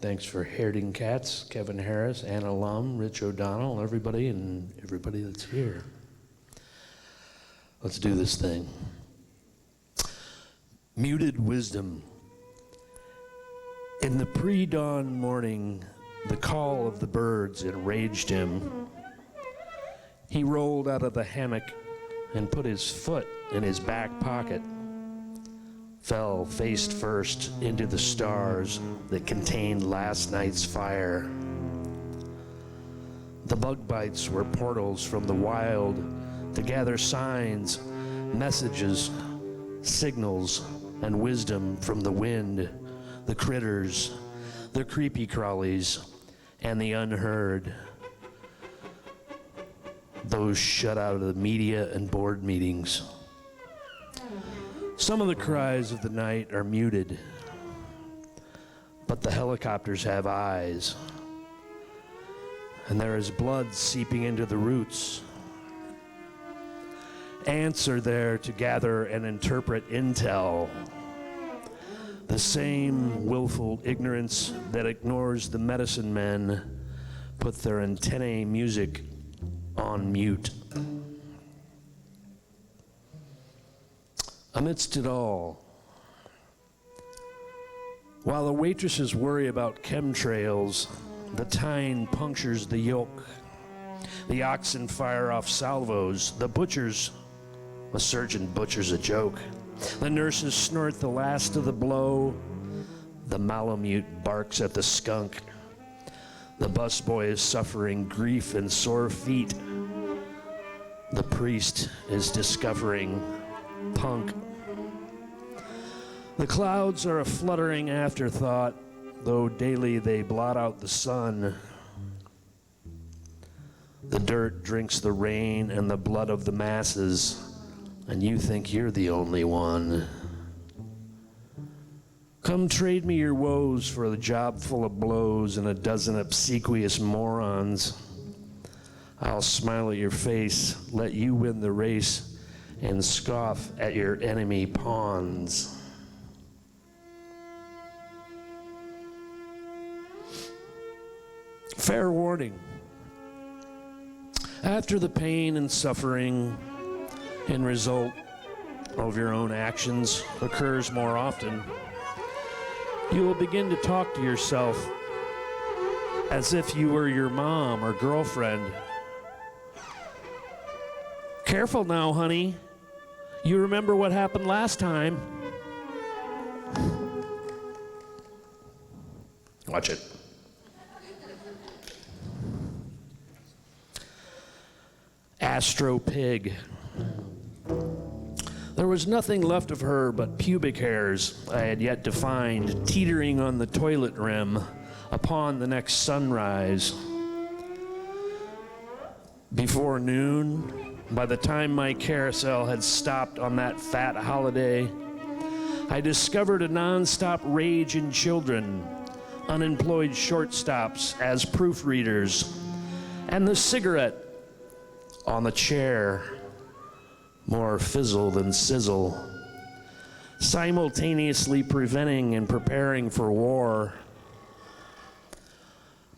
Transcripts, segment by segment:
Thanks for Herding Cats, Kevin Harris, Anna Lum, Rich O'Donnell, everybody, and everybody that's here. Let's do this thing. Muted wisdom. In the pre-dawn morning, the call of the birds enraged him. He rolled out of the hammock and put his foot in his back pocket, fell face first into the stars that contained last night's fire. The bug bites were portals from the wild to gather signs, messages, signals, and wisdom from the wind, the critters, the creepy crawlies, and the unheard. Those shut out of the media and board meetings. Some of the cries of the night are muted, but the helicopters have eyes, and there is blood seeping into the roots. Ants are there to gather and interpret intel. The same willful ignorance that ignores the medicine men put their antennae music on mute. Amidst it all, while the waitresses worry about chemtrails, the Tyne punctures the yoke, the oxen fire off salvos, a surgeon butchers a joke, the nurses snort the last of the blow, the Malamute barks at the skunk, the busboy is suffering grief and sore feet, the priest is discovering punk. The clouds are a fluttering afterthought, though daily they blot out the sun. The dirt drinks the rain and the blood of the masses, and you think you're the only one. Come trade me your woes for a job full of blows and a dozen obsequious morons. I'll smile at your face, let you win the race, and scoff at your enemy pawns. Fair warning. After the pain and suffering in result of your own actions occurs more often, you will begin to talk to yourself as if you were your mom or girlfriend. Careful now, honey. You remember what happened last time. Watch it. Astro Pig. There was nothing left of her but pubic hairs I had yet to find, teetering on the toilet rim upon the next sunrise. Before noon, by the time my carousel had stopped on that fat holiday, I discovered a nonstop rage in children, unemployed shortstops as proofreaders, and the cigarette on the chair, more fizzle than sizzle, simultaneously preventing and preparing for war.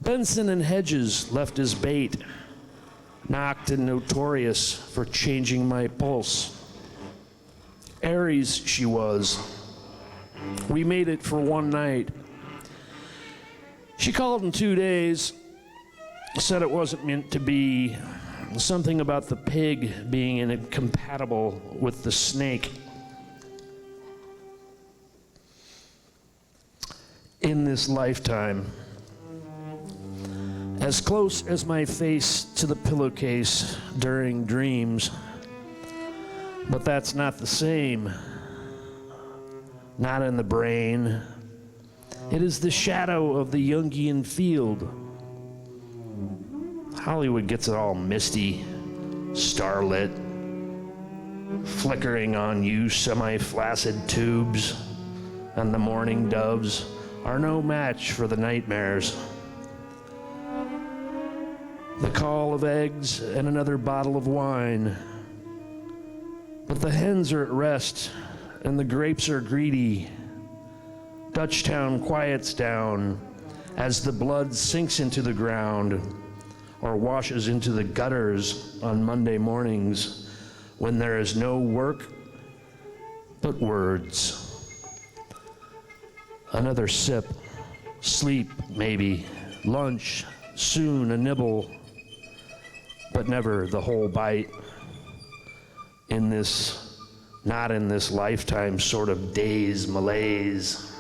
Benson and Hedges left his bait, knocked and notorious for changing my pulse. Aries she was. We made it for one night. She called in 2 days, said it wasn't meant to be, something about the pig being incompatible with the snake. In this lifetime, as close as my face to the pillowcase during dreams, but that's not the same. Not in the brain. It is the shadow of the Jungian field. Hollywood gets it all misty, starlit, flickering on you semi-flaccid tubes, and the morning doves are no match for the nightmares. The call of eggs and another bottle of wine. But the hens are at rest, and the grapes are greedy. Dutchtown quiets down, as the blood sinks into the ground or washes into the gutters on Monday mornings when there is no work but words. Another sip, sleep maybe, lunch, soon a nibble, but never the whole bite in this, not in this lifetime sort of daze malaise.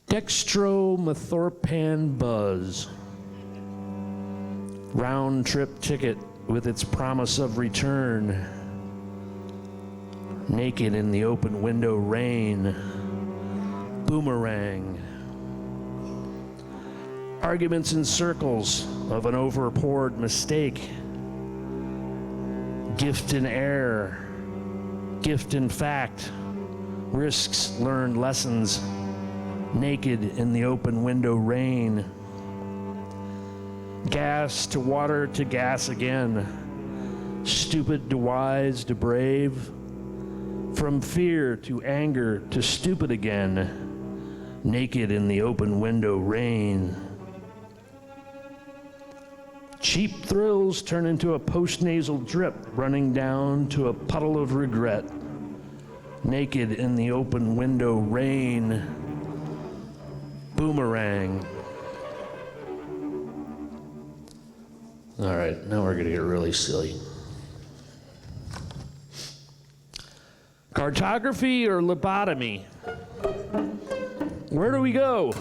Dextromethorpan buzz. Round trip ticket with its promise of return. Naked in the open window rain. Boomerang. Arguments in circles of an overpoured mistake. Gift in air. Gift in fact. Risks learned lessons. Naked in the open window rain. Gas to water to gas again. Stupid to wise to brave. From fear to anger to stupid again. Naked in the open window rain. Cheap thrills turn into a post-nasal drip running down to a puddle of regret. Naked in the open window rain. Boomerang. All right, now we're gonna get really silly. Cartography or lobotomy? Where do we go?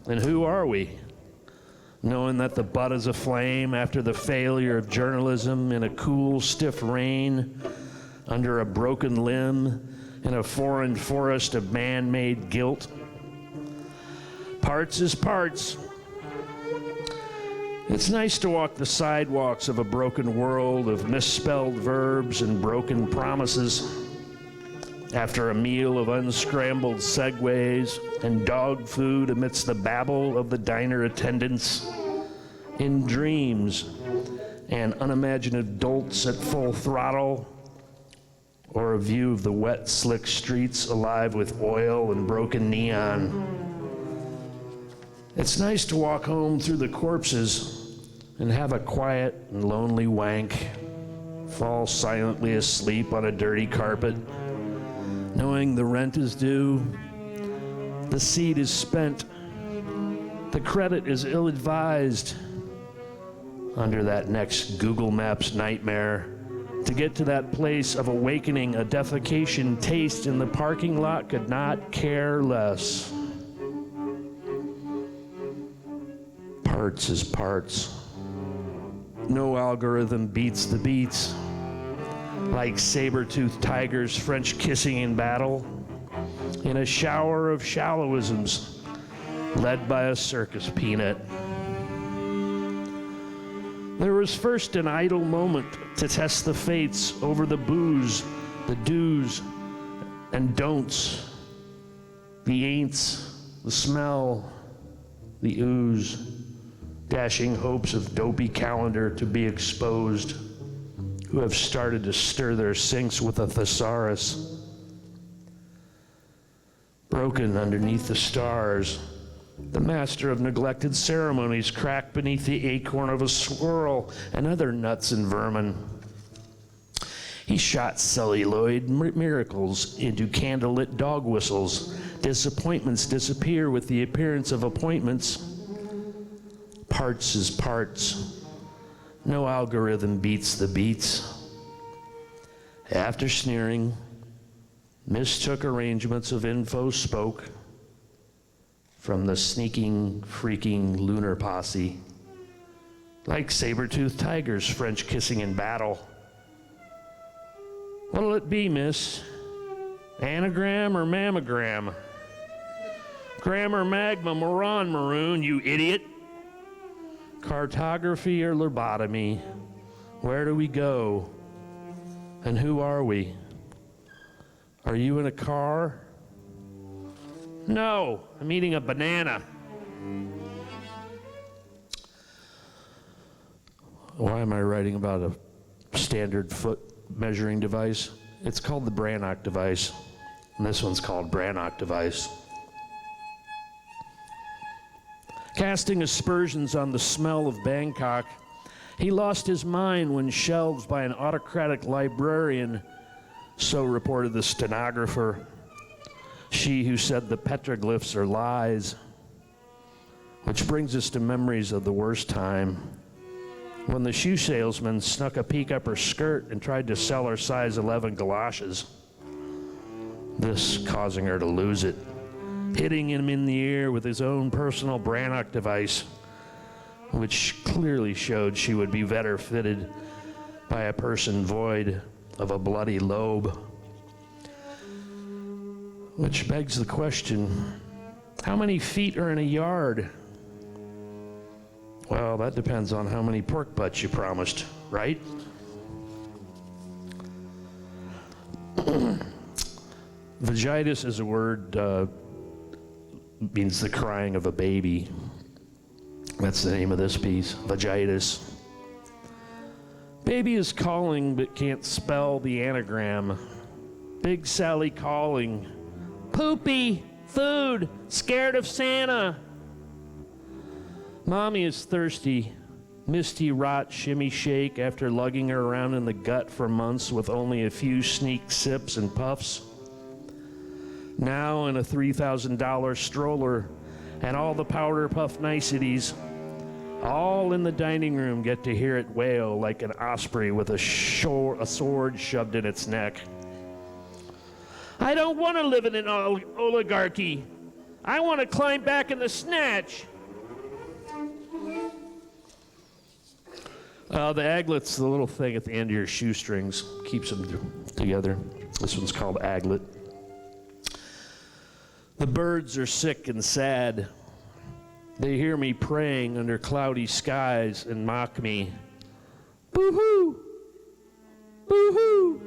And who are we? Knowing that the butt is aflame after the failure of journalism in a cool, stiff rain, under a broken limb, in a foreign forest of man-made guilt. Parts is parts. It's nice to walk the sidewalks of a broken world of misspelled verbs and broken promises after a meal of unscrambled segues and dog food amidst the babble of the diner attendants, in dreams and unimaginative dolts at full throttle, or a view of the wet, slick streets alive with oil and broken neon. It's nice to walk home through the corpses and have a quiet and lonely wank, fall silently asleep on a dirty carpet, knowing the rent is due, the seed is spent, the credit is ill-advised, under that next Google Maps nightmare, to get to that place of awakening a defecation taste in the parking lot could not care less. Parts is parts. No algorithm beats the beats. Like saber-toothed tigers French kissing in battle, in a shower of shallowisms, led by a circus peanut. There was first an idle moment to test the fates over the booze, the do's and don'ts, the ain'ts, the smell, the ooze, dashing hopes of dopey calendar to be exposed, who have started to stir their sinks with a thesaurus. Broken underneath the stars, the master of neglected ceremonies cracked beneath the acorn of a squirrel and other nuts and vermin. He shot celluloid miracles into candlelit dog whistles. Disappointments disappear with the appearance of appointments. Parts is parts. No algorithm beats the beats. After sneering, mistook arrangements of info spoke from the sneaking, freaking lunar posse, like saber-toothed tigers French kissing in battle. What'll it be, miss? Anagram or mammogram? Grammar magma moron maroon, you idiot. Cartography or lobotomy? Where do we go? And who are we? Are you in a car? No, I'm eating a banana. Why am I writing about a standard foot measuring device? It's called the Brannock device. And this one's called Brannock Device. Casting aspersions on the smell of Bangkok, he lost his mind when shelved by an autocratic librarian, so reported the stenographer. She who said the petroglyphs are lies. Which brings us to memories of the worst time, when the shoe salesman snuck a peek up her skirt and tried to sell her size 11 galoshes, this causing her to lose it, hitting him in the ear with his own personal Brannock device, which clearly showed she would be better fitted by a person void of a bloody lobe. Which begs the question, how many feet are in a yard? Well, that depends on how many pork butts you promised, right? Vagitus is a word, means the crying of a baby. That's the name of this piece, Vagitus. Baby is calling but can't spell the anagram. Big Sally calling. Poopy, food, scared of Santa. Mommy is thirsty. Misty rot shimmy shake after lugging her around in the gut for months with only a few sneak sips and puffs. Now in a $3,000 stroller and all the powder puff niceties, all in the dining room get to hear it wail like an osprey with a sword shoved in its neck. I don't want to live in an oligarchy. I want to climb back in the snatch. The aglets, the little thing at the end of your shoestrings, keeps them together. This one's called aglet. The birds are sick and sad. They hear me praying under cloudy skies and mock me. Boo-hoo! Boo-hoo!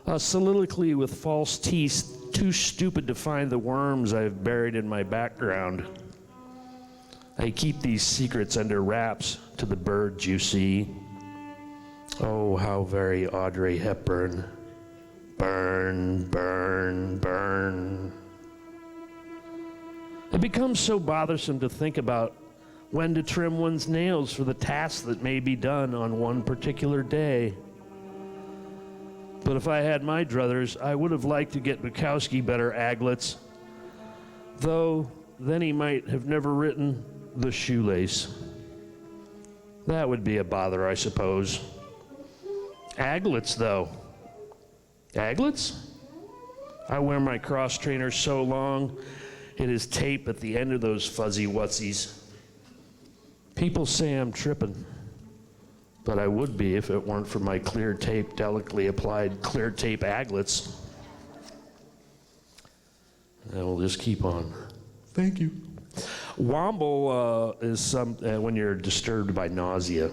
A soliloquy with false teeth, too stupid to find the worms I've buried in my background. I keep these secrets under wraps to the birds you see. Oh, how very Audrey Hepburn. Burn, burn, burn. It becomes so bothersome to think about when to trim one's nails for the task that may be done on one particular day. But if I had my druthers, I would have liked to get Bukowski better aglets, though then he might have never written The Shoelace. That would be a bother, I suppose. Aglets, though. Aglets? I wear my cross trainers so long, it is tape at the end of those fuzzy wutsies. People say I'm tripping, but I would be if it weren't for my clear tape, delicately applied clear tape aglets. And we'll just keep on. Thank you. Womble is when you're disturbed by nausea.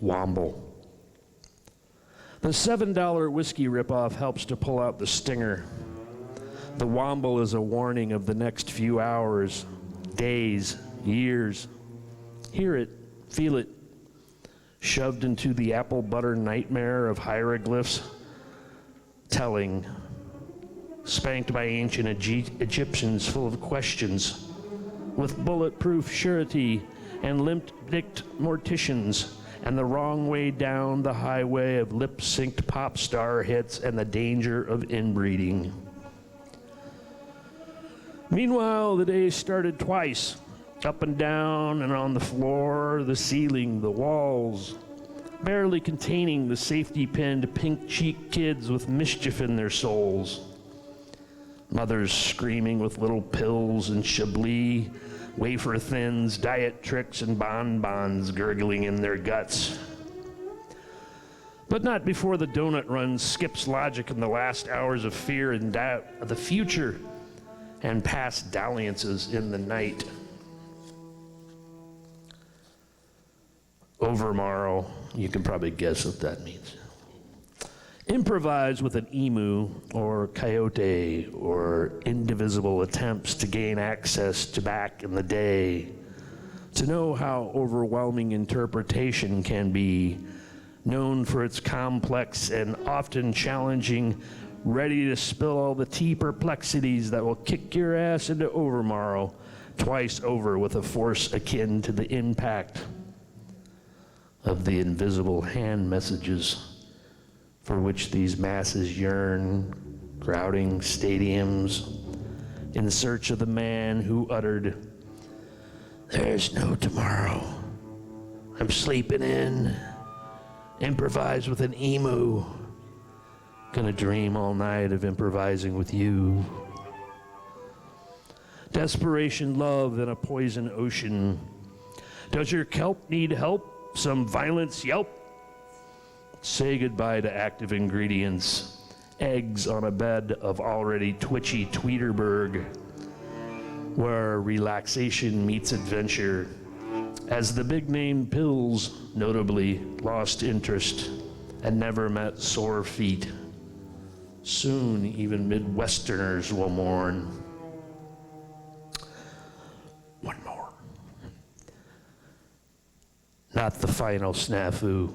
Womble. The $7 whiskey ripoff helps to pull out the stinger. The womble is a warning of the next few hours, days, years. Hear it, feel it, shoved into the apple butter nightmare of hieroglyphs, telling, spanked by ancient Egyptians full of questions, with bulletproof surety and limp-dicked morticians, and the wrong way down the highway of lip-synced pop star hits and the danger of inbreeding. Meanwhile, the day started twice, up and down and on the floor, the ceiling, the walls, barely containing the safety-pinned pink-cheeked kids with mischief in their souls. Mothers screaming with little pills and Chablis, wafer thins, diet tricks, and bonbons gurgling in their guts. But not before the donut run skips logic in the last hours of fear and doubt of the future and past dalliances in the night. Overmorrow, you can probably guess what that means. Improvise with an emu or coyote or indivisible attempts to gain access to back in the day, to know how overwhelming interpretation can be, known for its complex and often challenging, ready to spill all the tea perplexities that will kick your ass into overmorrow twice over with a force akin to the impact of the invisible hand messages for which these masses yearn, crowding stadiums in search of the man who uttered, "There's no tomorrow. I'm sleeping in. Improvise with an emu. Gonna dream all night of improvising with you." Desperation, love, and a poison ocean. Does your kelp need help? Some violence yelp? Say goodbye to active ingredients. Eggs on a bed of already twitchy Tweeterberg, where relaxation meets adventure, as the big-name pills notably lost interest and never met sore feet. Soon, even Midwesterners will mourn. One more. Not the final snafu.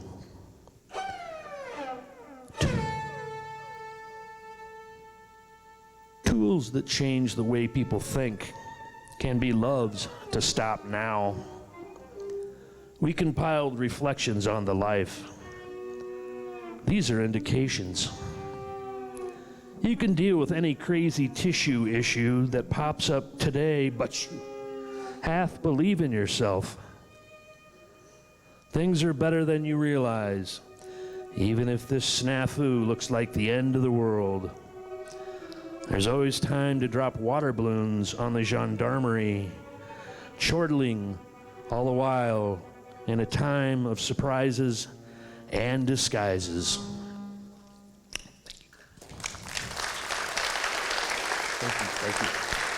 Tools that change the way people think can be loves to stop now. We compiled reflections on the life. These are indications. You can deal with any crazy tissue issue that pops up today, but you half believe in yourself. Things are better than you realize, even if this snafu looks like the end of the world. There's always time to drop water balloons on the gendarmerie, chortling all the while in a time of surprises and disguises. Thank you. Thank you.